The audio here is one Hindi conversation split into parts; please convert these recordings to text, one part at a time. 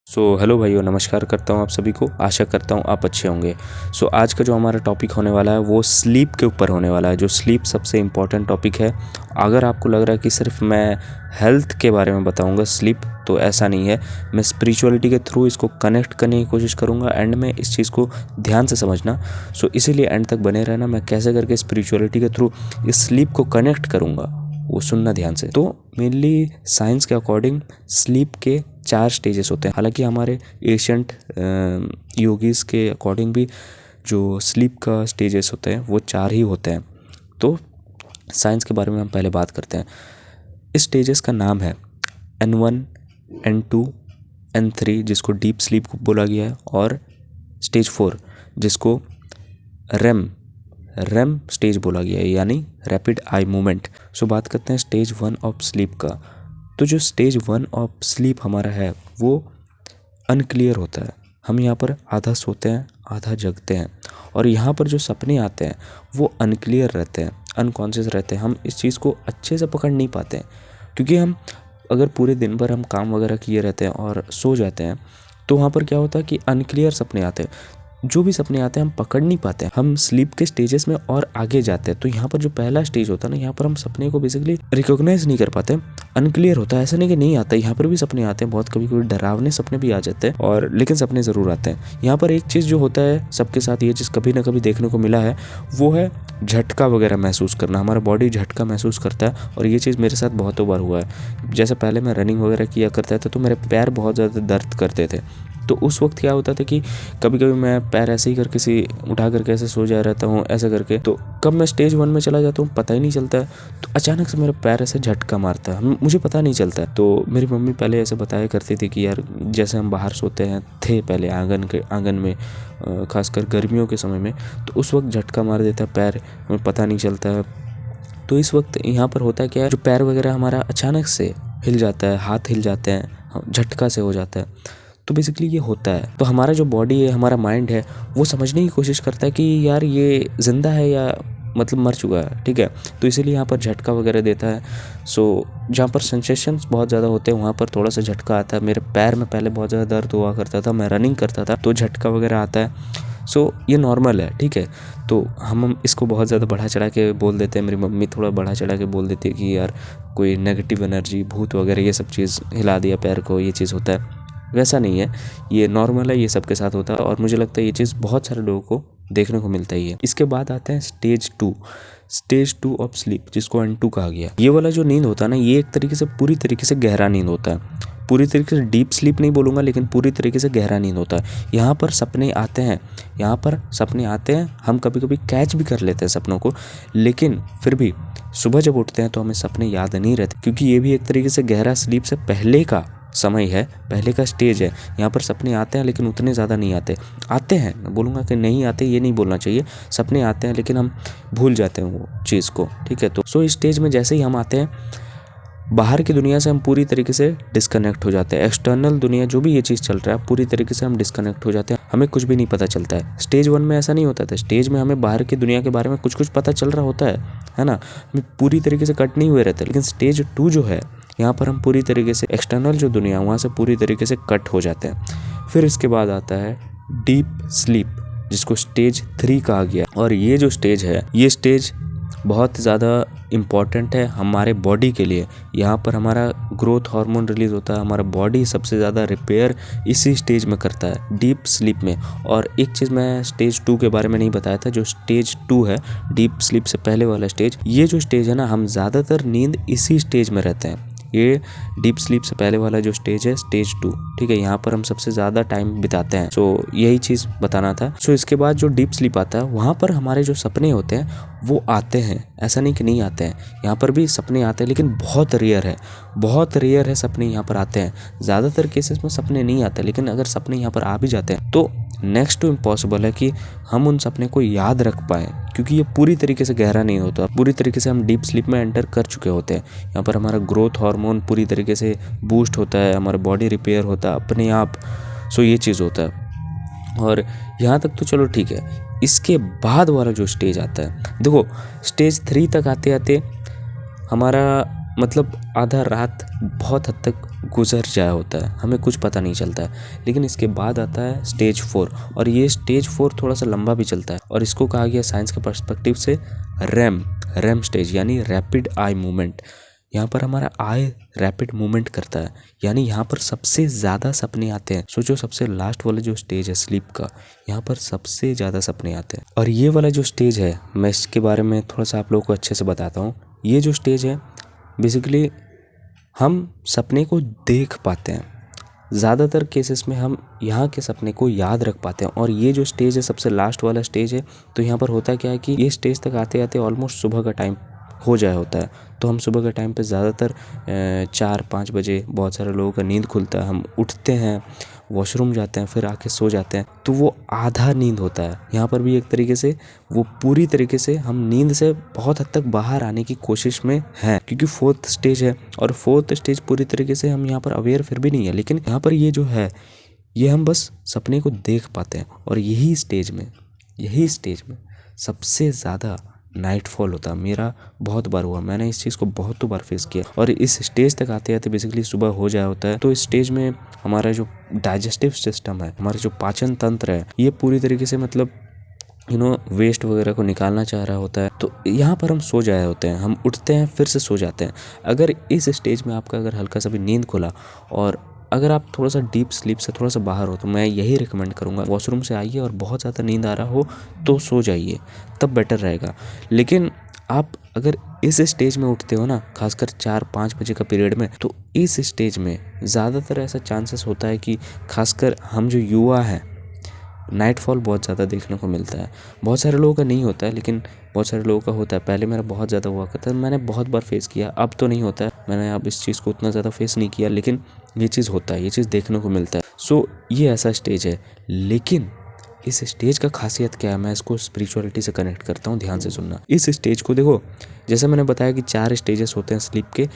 हेलो भाइयों, नमस्कार करता हूँ आप सभी को। आशा करता हूँ आप अच्छे होंगे। आज का जो हमारा टॉपिक होने वाला है वो स्लीप के ऊपर होने वाला है। जो स्लीप सबसे इम्पॉर्टेंट टॉपिक है। अगर आपको लग रहा है कि सिर्फ मैं हेल्थ के बारे में बताऊँगा स्लीप, तो ऐसा नहीं है। मैं स्पिरिचुअलिटी के थ्रू इसको कनेक्ट करने की कोशिश करूँगा एंड में इस चीज़ को ध्यान से समझना। इसीलिए एंड तक बने रहना। मैं कैसे करके स्पिरिचुअलिटी के थ्रू इस स्लीप को कनेक्ट करूँगा वो सुनना ध्यान से। तो मेनली साइंस के अकॉर्डिंग स्लीप के 4 स्टेजेस होते हैं। हालांकि हमारे एशियंट योगीज़ के अकॉर्डिंग भी जो स्लीप का स्टेजेस होते हैं वो 4 ही होते हैं। तो साइंस के बारे में हम पहले बात करते हैं। इस स्टेजेस का नाम है N1, N2, N3 जिसको डीप स्लीप को बोला गया है, और स्टेज 4 जिसको रेम स्टेज बोला गया है, यानी रैपिड आई मूवमेंट। बात करते हैं स्टेज 1 ऑफ स्लीप का। तो जो स्टेज 1 ऑफ स्लीप हमारा है वो अनक्लियर होता है। हम यहाँ पर आधा सोते हैं आधा जगते हैं, और यहाँ पर जो सपने आते हैं वो अनक्लियर रहते हैं, अनकॉन्शियस रहते हैं। हम इस चीज़ को अच्छे से पकड़ नहीं पाते हैं, क्योंकि हम अगर पूरे दिन भर हम काम वगैरह किए रहते हैं और सो जाते हैं तो वहाँ पर क्या होता है कि अनक्लियर सपने आते हैं। जो भी सपने आते हैं हम पकड़ नहीं पाते हैं। हम स्लीप के स्टेजेस में और आगे जाते हैं। तो यहाँ पर जो पहला स्टेज होता है ना, यहाँ पर हम सपने को बेसिकली रिकॉग्नाइज नहीं कर पाते, अनक्लियर होता है। ऐसा नहीं कि नहीं आता, यहाँ पर भी सपने आते हैं। बहुत कभी कभी डरावने सपने भी आ जाते हैं, और लेकिन सपने ज़रूर आते हैं। यहाँ पर एक चीज़ जो होता है सबके साथ, ये चीज़ कभी ना कभी देखने को मिला है, वो है झटका वगैरह महसूस करना। हमारा बॉडी झटका महसूस करता है, और ये चीज़ मेरे साथ बहुत बार हुआ है। जैसे पहले मैं रनिंग वगैरह किया करता था तो मेरे पैर बहुत ज़्यादा दर्द करते थे। तो उस वक्त क्या होता था कि कभी कभी मैं पैर ऐसे ही करके उठा करके ऐसे सो जा रहता हूँ ऐसे करके। तो कब मैं स्टेज 1 में चला जाता हूँ पता ही नहीं चलता है। तो अचानक से मेरा पैर ऐसे झटका मारता है, मुझे पता नहीं चलता है। तो मेरी मम्मी पहले ऐसे बताया करती थी कि यार जैसे हम बाहर सोते हैं थे पहले आंगन में, खासकर गर्मियों के समय में, तो उस वक्त झटका मार देता है पैर, हमें पता नहीं चलता है। तो इस वक्त यहाँ पर होता है क्या, जो पैर वगैरह हमारा अचानक से हिल जाता है, हाथ हिल जाते हैं, झटका से हो जाता है। तो बेसिकली ये होता है। तो हमारा जो बॉडी है, हमारा माइंड है, वो समझने की कोशिश करता है कि यार ये जिंदा है या मतलब मर चुका है, ठीक है। तो इसीलिए यहाँ पर झटका वगैरह देता है। जहाँ पर सेंसेशंस बहुत ज़्यादा होते हैं वहाँ पर थोड़ा सा झटका आता है। मेरे पैर में पहले बहुत ज़्यादा दर्द हुआ करता था, मैं रनिंग करता था तो झटका वगैरह आता है। ये नॉर्मल है, ठीक है। तो हम इसको बहुत ज़्यादा बढ़ा चढ़ा के बोल देते हैं। मेरी मम्मी थोड़ा बढ़ा चढ़ा के बोल देती है कि यार कोई नेगेटिव एनर्जी, भूत वगैरह ये सब चीज़ हिला दिया पैर को, ये चीज़ होता है। वैसा नहीं है, ये नॉर्मल है, ये सबके साथ होता है, और मुझे लगता है ये चीज़ बहुत सारे लोगों को देखने को मिलता ही है। इसके बाद आते हैं स्टेज 2 ऑफ स्लीप जिसको N2 कहा गया। ये वाला जो नींद होता है ना, ये एक तरीके से पूरी तरीके से गहरा नींद होता है। पूरी तरीके से डीप स्लीप नहीं बोलूँगा, लेकिन पूरी तरीके से गहरा नींद होता है। यहाँ पर सपने आते हैं, हम कभी कभी कैच भी कर लेते हैं सपनों को, लेकिन फिर भी सुबह जब उठते हैं तो हमें सपने याद नहीं रहते, क्योंकि ये भी एक तरीके से गहरा स्लीप से पहले का समय है, पहले का स्टेज है। यहाँ पर सपने आते हैं लेकिन उतने ज़्यादा नहीं आते हैं। मैं बोलूँगा कि नहीं आते, ये नहीं बोलना चाहिए। सपने आते हैं लेकिन हम भूल जाते हैं वो चीज़ को, ठीक है। तो इस स्टेज में जैसे ही हम आते हैं, बाहर की दुनिया से हम पूरी तरीके से डिस्कनेक्ट हो जाते हैं। एक्सटर्नल दुनिया जो भी ये चीज़ चल रहा है, पूरी तरीके से हम डिस्कनेक्ट हो जाते हैं, हमें कुछ भी नहीं पता चलता है। स्टेज 1 में ऐसा नहीं होता था। स्टेज में हमें बाहर की दुनिया के बारे में कुछ पता चल रहा होता है ना, हम पूरी तरीके से कट नहीं हुए रहते। लेकिन स्टेज 2 जो है, यहाँ पर हम पूरी तरीके से एक्सटर्नल जो दुनिया वहाँ से पूरी तरीके से कट हो जाते हैं। फिर इसके बाद आता है डीप स्लीप जिसको स्टेज 3 कहा गया। और ये जो स्टेज है, ये स्टेज बहुत ज़्यादा इम्पॉर्टेंट है हमारे बॉडी के लिए। यहाँ पर हमारा ग्रोथ हार्मोन रिलीज़ होता है, हमारा बॉडी सबसे ज़्यादा रिपेयर इसी स्टेज में करता है, डीप स्लीप में। और एक चीज़ मैं स्टेज 2 के बारे में नहीं बताया था, जो स्टेज 2 है, डीप स्लीप से पहले वाला स्टेज, ये जो स्टेज है ना, हम ज़्यादातर नींद इसी स्टेज में रहते हैं। ये डीप स्लीप से पहले वाला जो स्टेज है, स्टेज 2, ठीक है, यहाँ पर हम सबसे ज़्यादा टाइम बिताते हैं। यही चीज़ बताना था। इसके बाद जो डीप स्लीप आता है, वहाँ पर हमारे जो सपने होते हैं वो आते हैं, ऐसा नहीं कि नहीं आते हैं। यहाँ पर भी सपने आते हैं, लेकिन बहुत रेयर है सपने यहाँ पर आते हैं। ज़्यादातर केसेस में सपने नहीं आते, लेकिन अगर सपने यहाँ पर आ भी जाते हैं तो नेक्स्ट टू इम्पॉसिबल है कि हम उन सपने को याद रख पाएँ, क्योंकि ये पूरी तरीके से गहरा नहीं होता। पूरी तरीके से हम डीप स्लीप में एंटर कर चुके होते हैं। यहाँ पर हमारा ग्रोथ हार्मोन पूरी तरीके से बूस्ट होता है, हमारा बॉडी रिपेयर होता है अपने आप। ये चीज़ होता है। और यहाँ तक तो चलो ठीक है। इसके बाद वाला जो स्टेज आता है, देखो स्टेज 3 तक आते आते हमारा मतलब आधा रात बहुत हद तक गुजर जाया होता है, हमें कुछ पता नहीं चलता है। लेकिन इसके बाद आता है स्टेज 4 और ये स्टेज 4 थोड़ा सा लंबा भी चलता है और इसको कहा गया साइंस के पर्सपेक्टिव से रैम स्टेज यानी रैपिड आई मूवमेंट। यहाँ पर हमारा आई रैपिड मूवमेंट करता है, यानी यहाँ पर सबसे ज़्यादा सपने आते हैं। सोचो सबसे लास्ट वाला जो स्टेज है स्लीप का, यहाँ पर सबसे ज़्यादा सपने आते हैं। और ये वाला जो स्टेज है, मैं इसके बारे में थोड़ा सा आप लोगों को अच्छे से बताता हूँ। ये जो स्टेज है बेसिकली हम सपने को देख पाते हैं, ज़्यादातर केसेस में हम यहाँ के सपने को याद रख पाते हैं। और ये जो स्टेज है सबसे लास्ट वाला स्टेज है, तो यहाँ पर होता क्या है कि ये स्टेज तक आते आते ऑलमोस्ट सुबह का टाइम हो जाया होता है। तो हम सुबह के टाइम पे ज़्यादातर 4-5 बजे बहुत सारे लोगों का नींद खुलता है, हम उठते हैं, वॉशरूम जाते हैं, फिर आके सो जाते हैं, तो वो आधा नींद होता है। यहाँ पर भी एक तरीके से वो पूरी तरीके से हम नींद से बहुत हद तक बाहर आने की कोशिश में हैं, क्योंकि 4th स्टेज है और 4th स्टेज पूरी तरीके से हम यहाँ पर अवेयर फिर भी नहीं है। लेकिन यहाँ पर ये जो है ये हम बस सपने को देख पाते हैं। और यही स्टेज में सबसे ज़्यादा नाइटफॉल होता है। मेरा बहुत बार हुआ, मैंने इस चीज़ को बहुत बार फेस किया। और इस स्टेज तक आते आते बेसिकली सुबह हो जाया होता है। तो इस स्टेज में हमारा जो डाइजेस्टिव सिस्टम है, हमारा जो पाचन तंत्र है, ये पूरी तरीके से मतलब वेस्ट वगैरह को निकालना चाह रहा होता है। तो यहाँ पर हम सो जाए होते हैं, हम उठते हैं फिर से सो जाते हैं। अगर इस स्टेज में आपका अगर हल्का सा भी नींद खुला और अगर आप थोड़ा सा डीप स्लीप से थोड़ा सा बाहर हो, तो मैं यही रिकमेंड करूँगा वॉशरूम से आइए और बहुत ज़्यादा नींद आ रहा हो तो सो जाइए, तब बेटर रहेगा। लेकिन आप अगर इस स्टेज में उठते हो ना, खासकर 4-5 बजे का पीरियड में, तो इस स्टेज में ज़्यादातर ऐसा चांसेस होता है कि खासकर हम जो युवा हैं, नाइटफॉल बहुत ज़्यादा देखने को मिलता है। बहुत सारे लोगों का नहीं होता है, लेकिन बहुत सारे लोगों का होता है। पहले मेरा बहुत ज़्यादा हुआ करता है, मैंने बहुत बार फेस किया, अब तो नहीं होता है, मैंने अब इस चीज़ को उतना ज़्यादा फेस नहीं किया, लेकिन ये चीज़ होता है, ये चीज़ देखने को मिलता है। सो ये ऐसा स्टेज है। लेकिन इस स्टेज का खासियत क्या है, मैं इसको स्पिरिचुअलिटी से कनेक्ट करता हूँ, ध्यान से सुनना। इस स्टेज को देखो, जैसे मैंने बताया कि 4 स्टेजेस होते हैं स्लीप के,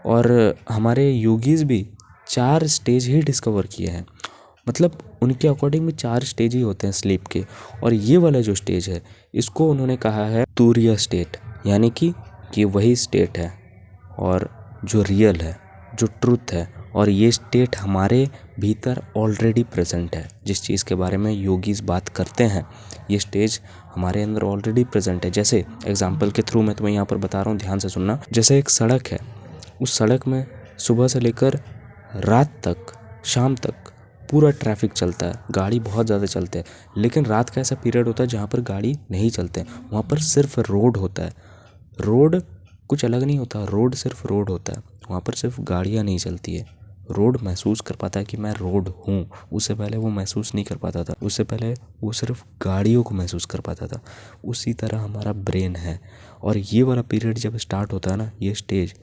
और हमारे योगीज़ भी 4 स्टेज ही डिस्कवर किए हैं। मतलब उनके अकॉर्डिंग में 4 स्टेज ही होते हैं स्लीप के। और ये वाला जो स्टेज है इसको उन्होंने कहा है तुरिया स्टेट, यानी कि वही स्टेट है और जो रियल है, जो ट्रुथ है। और ये स्टेट हमारे भीतर ऑलरेडी प्रेजेंट है। जिस चीज़ के बारे में योगीज बात करते हैं, ये स्टेज हमारे अंदर ऑलरेडी प्रेजेंट है। जैसे एग्जाम्पल के थ्रू मैं तुम्हें यहाँ पर बता रहा हूँ, ध्यान से सुनना। जैसे एक सड़क है, उस सड़क में सुबह से लेकर रात तक, शाम तक पूरा ट्रैफिक चलता है, गाड़ी बहुत ज़्यादा चलते हैं। लेकिन रात का ऐसा पीरियड होता है जहाँ पर गाड़ी नहीं चलते, वहाँ पर सिर्फ रोड होता है। रोड कुछ अलग नहीं होता, रोड सिर्फ रोड होता है, वहाँ पर सिर्फ गाड़ियाँ नहीं चलती है। रोड महसूस कर पाता है कि मैं रोड हूँ, उससे पहले वो महसूस नहीं कर पाता था, उससे पहले वो सिर्फ गाड़ियों को महसूस कर पाता था। उसी तरह हमारा ब्रेन है। और ये वाला पीरियड जब स्टार्ट होता है ना, ये स्टेज,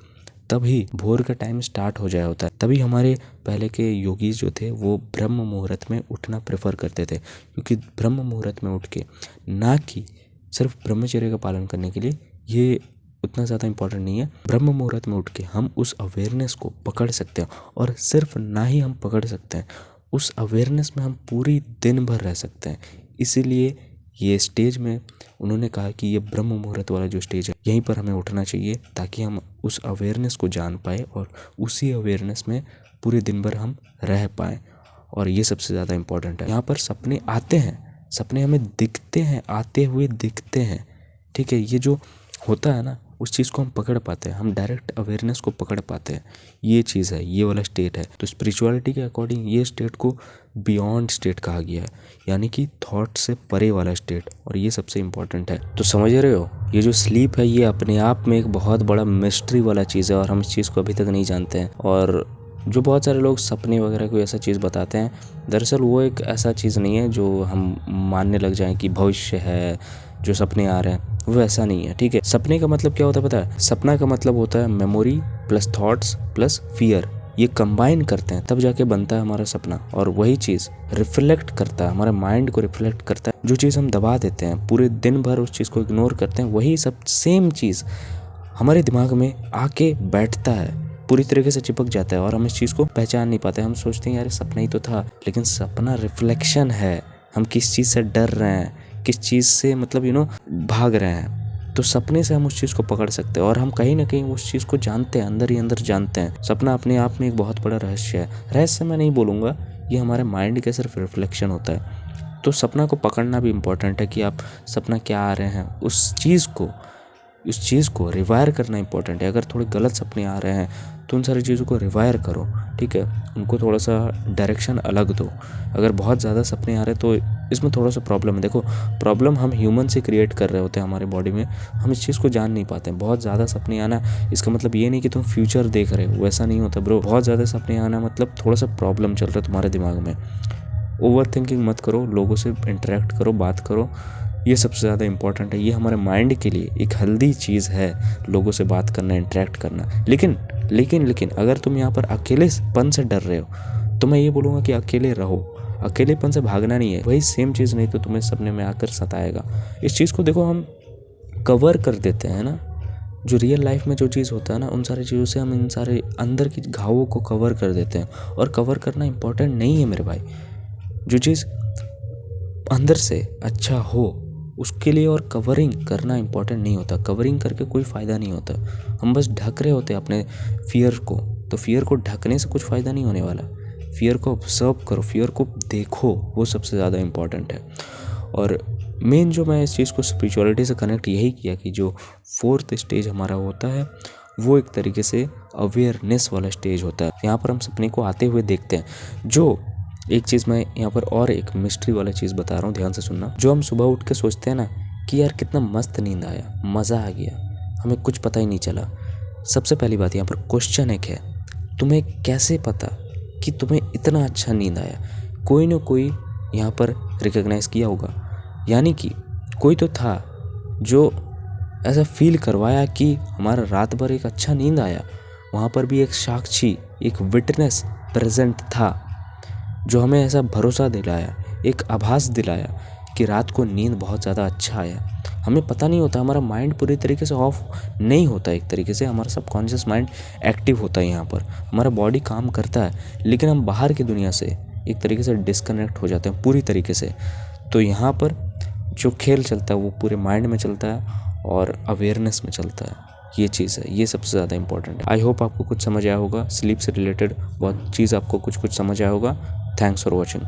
तभी भोर का टाइम स्टार्ट हो जाया होता है। तभी हमारे पहले के योगी जो थे वो ब्रह्म मुहूर्त में उठना प्रेफर करते थे, क्योंकि ब्रह्म मुहूर्त में उठ के, ना कि सिर्फ ब्रह्मचर्य का पालन करने के लिए, ये उतना ज़्यादा इम्पोर्टेंट नहीं है, ब्रह्म मुहूर्त में उठ के हम उस अवेयरनेस को पकड़ सकते हैं। और सिर्फ ना ही हम पकड़ सकते हैं, उस अवेयरनेस में हम पूरी दिन भर रह सकते हैं। इसीलिए ये स्टेज में उन्होंने कहा कि ये ब्रह्म मुहूर्त वाला जो स्टेज है, यहीं पर हमें उठना चाहिए, ताकि हम उस अवेयरनेस को जान पाए और उसी अवेयरनेस में पूरे दिन भर हम रह पाएँ। और ये सबसे ज़्यादा इम्पोर्टेंट है। यहाँ पर सपने आते हैं, सपने हमें दिखते हैं, आते हुए दिखते हैं, ठीक है। ये जो होता है ना, उस चीज़ को हम पकड़ पाते हैं, हम डायरेक्ट अवेयरनेस को पकड़ पाते हैं। ये चीज़ है, ये वाला स्टेट है। तो स्पिरिचुअलिटी के अकॉर्डिंग ये स्टेट को बियॉन्ड स्टेट कहा गया है, यानी कि थॉट से परे वाला स्टेट। और ये सबसे इम्पोर्टेंट है। तो समझ रहे हो, ये जो स्लीप है ये अपने आप में एक बहुत बड़ा मिस्ट्री वाला चीज़ है, और हम इस चीज़ को अभी तक नहीं जानते हैं। और जो बहुत सारे लोग सपने वगैरह कोई ऐसा चीज़ बताते हैं, दरअसल वो एक ऐसा चीज़ नहीं है जो हम मानने लग जाएं कि भविष्य है, जो सपने आ रहे हैं वो ऐसा नहीं है, ठीक है। सपने का मतलब क्या होता है पता है? सपना का मतलब होता है memory plus thoughts plus fear, ये कंबाइन करते हैं तब जाके बनता है हमारा सपना। और वही चीज़ रिफ्लेक्ट करता है, हमारे माइंड को रिफ्लेक्ट करता है। जो चीज़ हम दबा देते हैं, पूरे दिन भर उस चीज़ को इग्नोर करते हैं, वही सब सेम चीज़ हमारे दिमाग में आके बैठता है, पूरी तरीके से चिपक जाता है, और हम इस चीज़ को पहचान नहीं पाते। हम सोचते हैं यार सपना ही तो था, लेकिन सपना रिफ्लेक्शन है। हम किस चीज़ से डर रहे हैं, किस चीज़ से मतलब भाग रहे हैं, तो सपने से हम उस चीज़ को पकड़ सकते हैं और हम कहीं ना कहीं उस चीज़ को जानते हैं, अंदर ही अंदर जानते हैं। सपना अपने आप में एक बहुत बड़ा रहस्य है। रहस्य मैं नहीं बोलूँगा, ये हमारे माइंड के सिर्फ रिफ्लेक्शन होता है। तो सपना को पकड़ना भी इम्पोर्टेंट है कि आप सपना क्या आ रहे हैं, उस चीज़ को रिवायर करना इंपॉर्टेंट है। अगर थोड़े गलत सपने आ रहे हैं तो उन सारी चीज़ों को रिवायर करो, ठीक है, उनको थोड़ा सा डायरेक्शन अलग दो। अगर बहुत ज़्यादा सपने आ रहे हैं तो इसमें थोड़ा सा प्रॉब्लम है। देखो, प्रॉब्लम हम ह्यूमन से क्रिएट कर रहे होते हैं हमारे बॉडी में, हम इस चीज़ को जान नहीं पाते हैं। बहुत ज़्यादा सपने आना इसका मतलब ये नहीं कि तुम फ्यूचर देख रहे हो, वैसा नहीं होता ब्रो। बहुत ज़्यादा सपने आना मतलब थोड़ा सा प्रॉब्लम चल रहा है तुम्हारे दिमाग में। ओवर थिंकिंग मत करो, लोगों से इंटरेक्ट करो, बात करो, ये सबसे ज़्यादा इंपॉर्टेंट है। ये हमारे माइंड के लिए एक हेल्दी चीज़ है, लोगों से बात करना, इंटरेक्ट करना। लेकिन अगर तुम यहाँ पर अकेलेपन से डर रहे हो तो मैं ये बोलूँगा कि अकेले रहो। अकेलेपन से भागना नहीं है, वही सेम चीज़ नहीं तो तुम्हें सपने में आकर सताएगा। इस चीज़ को देखो, हम कवर कर देते हैं ना, जो रियल लाइफ में जो चीज़ होता है ना, उन सारी चीज़ों से हम इन सारे अंदर की घावों को कवर कर देते हैं। और कवर करना इंपॉर्टेंट नहीं है मेरे भाई। जो चीज़ अंदर से अच्छा हो उसके लिए और कवरिंग करना इंपॉर्टेंट नहीं होता। कवरिंग करके कोई फ़ायदा नहीं होता, हम बस ढक रहे होते हैं अपने फियर को। तो फियर को ढकने से कुछ फ़ायदा नहीं होने वाला। फियर को ऑब्जर्व करो, फियर को देखो, वो सबसे ज़्यादा इम्पॉर्टेंट है। और मेन जो मैं इस चीज़ को स्पिरिचुअलिटी से कनेक्ट यही किया कि जो 4th स्टेज हमारा होता है वो एक तरीके से अवेयरनेस वाला स्टेज होता है। यहाँ पर हम सपने को आते हुए देखते हैं। जो एक चीज़ मैं यहाँ पर और एक मिस्ट्री वाला चीज़ बता रहा हूँ, ध्यान से सुनना। जो हम सुबह उठ के सोचते हैं ना कि यार कितना मस्त नींद आया, मज़ा आ गया, हमें कुछ पता ही नहीं चला। सबसे पहली बात यहाँ पर क्वेश्चन एक है, तुम्हें कैसे पता कि तुम्हें इतना अच्छा नींद आया? कोई ना कोई यहाँ पर रिकॉग्नाइज किया होगा, यानी कि कोई तो था जो ऐसा फील करवाया कि हमारा रात भर एक अच्छा नींद आया। वहाँ पर भी एक साक्षी, एक विटनेस प्रेजेंट था जो हमें ऐसा भरोसा दिलाया, एक आभास दिलाया कि रात को नींद बहुत ज़्यादा अच्छा आया। हमें पता नहीं होता, हमारा माइंड पूरी तरीके से ऑफ नहीं होता। एक तरीके से हमारा सबकॉन्शियस माइंड एक्टिव होता है, यहाँ पर हमारा बॉडी काम करता है, लेकिन हम बाहर की दुनिया से एक तरीके से डिस्कनेक्ट हो जाते हैं पूरी तरीके से। तो यहाँ पर जो खेल चलता है वो पूरे माइंड में चलता है और अवेयरनेस में चलता है। ये चीज़ है, ये सबसे ज़्यादा इंपॉर्टेंट है। आई होप आपको कुछ समझ आया होगा, स्लीप से रिलेटेड बहुत चीज़ आपको कुछ समझ आया होगा। Thanks for watching.